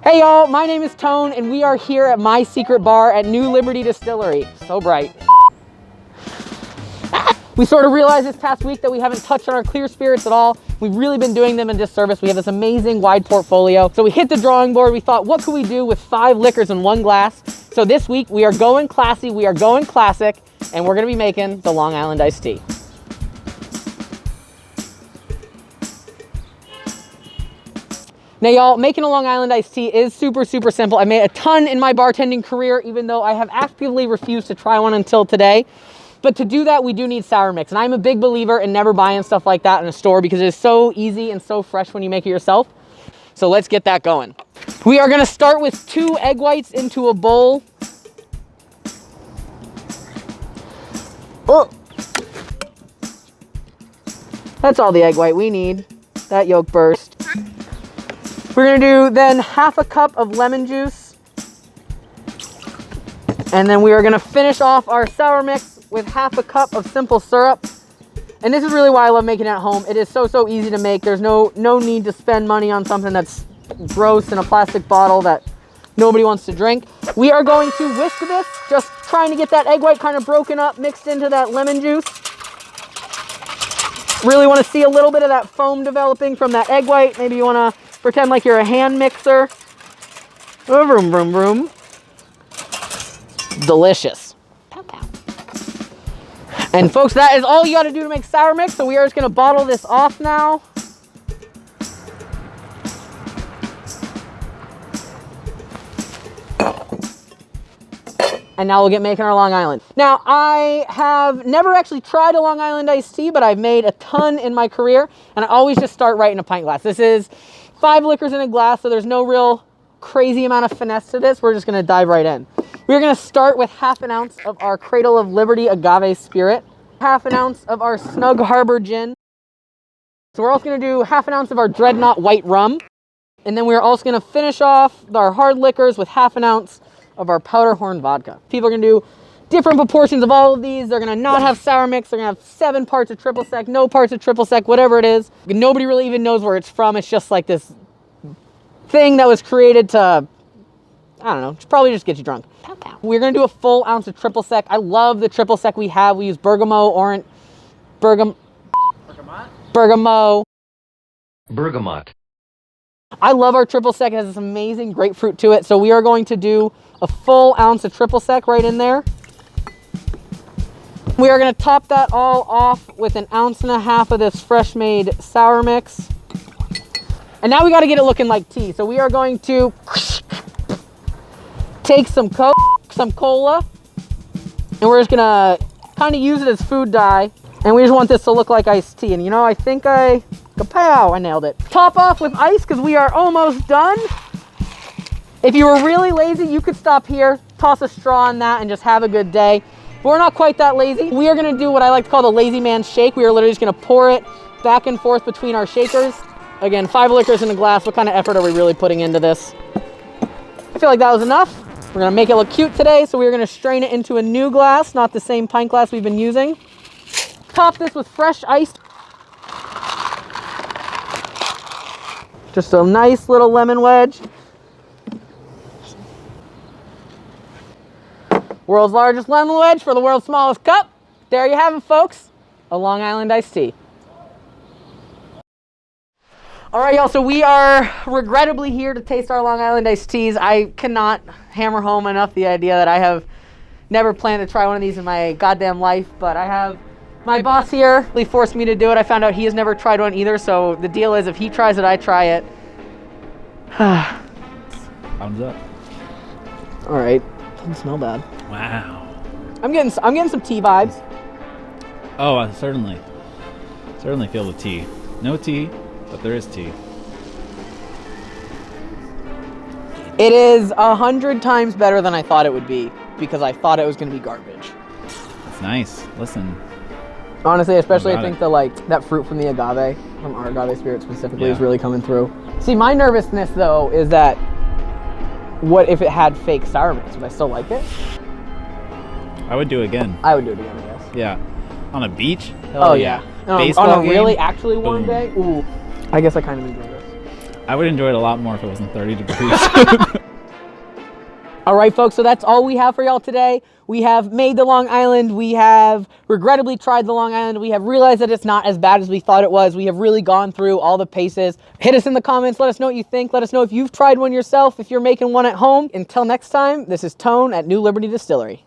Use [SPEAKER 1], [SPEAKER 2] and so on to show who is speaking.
[SPEAKER 1] Hey y'all, my name is Tone and we are here at my secret bar at New Liberty Distillery. So bright. We sort of realized this past week that we haven't touched on our clear spirits at all. We've really been doing them in disservice. We have this amazing wide portfolio. So we hit the drawing board. We thought, what could we do with 5 liquors in one glass? So this week we are going classy, we are going classic, and we're gonna be making the Long Island iced tea. Now y'all, making a Long Island iced tea is super simple. I made a ton in my bartending career, even though I have actively refused to try one until today. But to do that, we do need sour mix. And I'm a big believer in never buying stuff like that in a store because it is so easy and so fresh when you make it yourself. So let's get that going. We are gonna start with 2 egg whites into a bowl. Oh, that's all the egg white we need. That yolk burst. We're gonna do then half a cup of lemon juice. And then we are gonna finish off our sour mix with half a cup of simple syrup. And this is really why I love making it at home. It is so easy to make. There's no need to spend money on something that's gross in a plastic bottle that nobody wants to drink. We are going to whisk this, just trying to get that egg white kind of broken up, mixed into that lemon juice. Really wanna see a little bit of that foam developing from that egg white. Maybe you wanna pretend like you're a hand mixer. Vroom, vroom, vroom. Delicious. Pow, pow. And folks, that is all you gotta do to make sour mix. So we are just gonna bottle this off now. And now we'll get making our Long Island. Now, I have never actually tried a Long Island iced tea, but I've made a ton in my career, and I always just start right in a pint glass. This is 5 liquors in a glass, so there's no real crazy amount of finesse to this. We're just gonna dive right in. We're gonna start with half an ounce of our Cradle of Liberty Agave Spirit, half an ounce of our Snug Harbor Gin. So we're also gonna do half an ounce of our Dreadnought Rum. And then we're also gonna finish off our hard liquors with half an ounce of our Powderhorn Vodka. People are gonna do different proportions of all of these. They're gonna not have sour mix. They're gonna have 7 parts of triple sec, no parts of triple sec, whatever it is. Nobody really even knows where it's from. It's just like this thing that was created to, I don't know, probably just get you drunk. Pow, pow. We're gonna do a full ounce of triple sec. I love the triple sec we have. We use bergamot, bergamot. I love our triple sec. It has this amazing grapefruit to it. So we are going to do a full ounce of triple sec right in there. We are gonna top that all off with 1.5 ounces of this fresh made sour mix. And now we gotta get it looking like tea. So we are going to take some Coke, some cola, and we're just gonna kind of use it as food dye. And we just want this to look like iced tea. And you know, I think I nailed it. Top off with ice because we are almost done. If you were really lazy, you could stop here, toss a straw in that, and just have a good day. But we're not quite that lazy. We are gonna do what I like to call the lazy man shake. We are literally just gonna pour it back and forth between our shakers. Again, 5 liquors in a glass. What kind of effort are we really putting into this? I feel like that was enough. We're gonna make it look cute today, so we're gonna strain it into a new glass, not the same pint glass we've been using. Top this with fresh ice. Just a nice little lemon wedge. World's largest lemon wedge for the world's smallest cup. There you have it, folks. A Long Island iced tea. All right, y'all, so we are regrettably here to taste our Long Island iced teas. I cannot hammer home enough the idea that I have never planned to try one of these in my goddamn life, but I have my boss here. He forced me to do it. I found out he has never tried one either, so the deal is if he tries it, I try it.
[SPEAKER 2] Thumbs up.
[SPEAKER 1] All right, doesn't smell bad.
[SPEAKER 2] Wow.
[SPEAKER 1] I'm getting some tea vibes.
[SPEAKER 2] Oh, I certainly feel the tea. No tea, but there is tea.
[SPEAKER 1] It is 100 times better than I thought it would be because I thought it was going to be garbage.
[SPEAKER 2] That's nice. Listen.
[SPEAKER 1] Honestly, especially I think that fruit from the agave, from our agave spirit specifically, is really coming through. See, my nervousness though is that what if it had fake sour mix? Would I still like it?
[SPEAKER 2] I would do it again.
[SPEAKER 1] I would do it again, I guess.
[SPEAKER 2] Yeah. On a beach?
[SPEAKER 1] Hell yeah.
[SPEAKER 2] Baseball
[SPEAKER 1] on a
[SPEAKER 2] game?
[SPEAKER 1] really actually warm
[SPEAKER 2] Boom.
[SPEAKER 1] day? Ooh. I guess I kind of enjoy this.
[SPEAKER 2] I would enjoy it a lot more if it wasn't 30 degrees.
[SPEAKER 1] All right, folks, so that's all we have for y'all today. We have made the Long Island. We have regrettably tried the Long Island. We have realized that it's not as bad as we thought it was. We have really gone through all the paces. Hit us in the comments. Let us know what you think. Let us know if you've tried one yourself, if you're making one at home. Until next time, this is Tone at New Liberty Distillery.